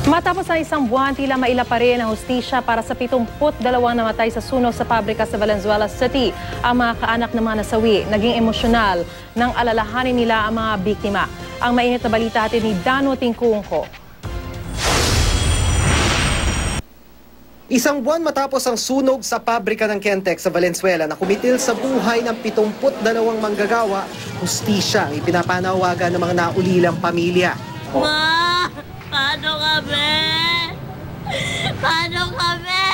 Matapos ang isang buwan, tila maila pa rin ang hustisya para sa 72 namatay sa sunog sa pabrika sa Valenzuela City. Ang mga kaanak ng mga nasawi, naging emosyonal nang alalahanin nila ang mga biktima. Ang mainit na balita atin ni Dano Tingkungko. Isang buwan matapos ang sunog sa pabrika ng Kentex sa Valenzuela na kumitil sa buhay ng 72 manggagawa, hustisya ang ipinapanawagan ng mga naulilang pamilya. Ma! Paano kami? Paano kami?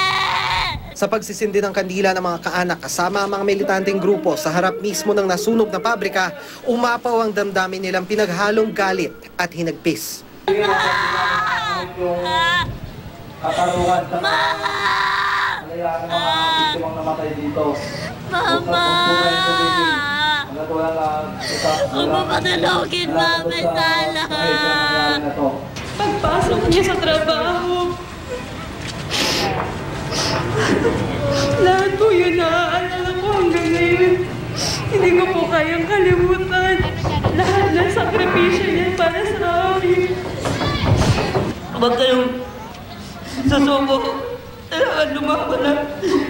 Sa pagsisindi ng kandila ng mga kaanak kasama ang mga militanteng grupo sa harap mismo ng nasunog na pabrika, umapaw ang damdamin nilang pinaghalong galit at hinagpis. Katarungan sa kalayaan ng mga biktimang namatay dito. Mama! Huwag mo patalogin, Mama, sana! Pagpasok niya sa trabaho, lahat po yun naaalala ko hanggang ngayon. Hindi ko po kayang kalimutan. Lahat ng sakripisyo niya para sa amin. Huwag kayong susuko. Kailangan lumaban na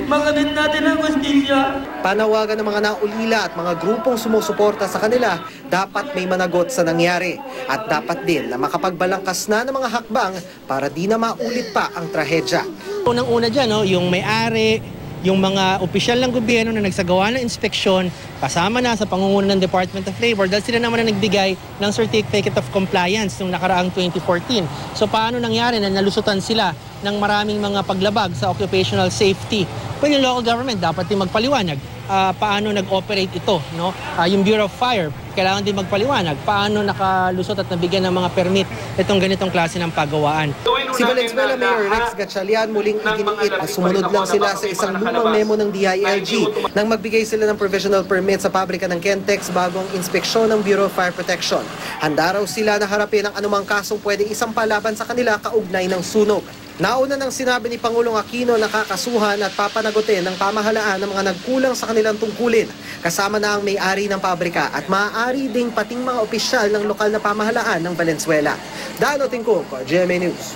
makamit natin ang justisya. Panawagan ng mga naulila at mga grupong sumusuporta sa kanila, dapat may managot sa nangyari. At dapat din na makapagbalangkas na ng mga hakbang para di na maulit pa ang trahedya. Unang-una dyan, yung may-ari, yung mga opisyal ng gobyerno na nagsagawa ng inspeksyon, kasama na sa pangunguna ng Department of Labor dahil sila naman na nagbigay ng Certificate of Compliance noong nakaraang 2014. So paano nangyari na nalusutan sila ng maraming mga paglabag sa occupational safety? Well, yung local government dapat din magpaliwanag paano nag-operate ito. No? Yung Bureau of Fire, kailangan din magpaliwanag paano nakalusot at nabigyan ng mga permit itong ganitong klase ng pagawaan. Si Valenzuela Mayor Rex Gatchalian muling iginiit na sumunod lang sila sa isang lumang memo ng DILG nang magbigay sila ng provisional permit sa pabrika ng Kentex bago ang inspeksyon ng Bureau of Fire Protection. Handa raw sila na harapin ang anumang kasong pwedeng isampalaban sa kanila kaugnay ng sunog. Nauna nang sinabi ni Pangulong Aquino na kakasuhan at papanagutin ng pamahalaan ng mga nagkulang sa kanilang tungkulin, kasama na ang may-ari ng pabrika at maaari ding pating mga opisyal ng lokal na pamahalaan ng Valenzuela. Dano Tingkungko, GMA News.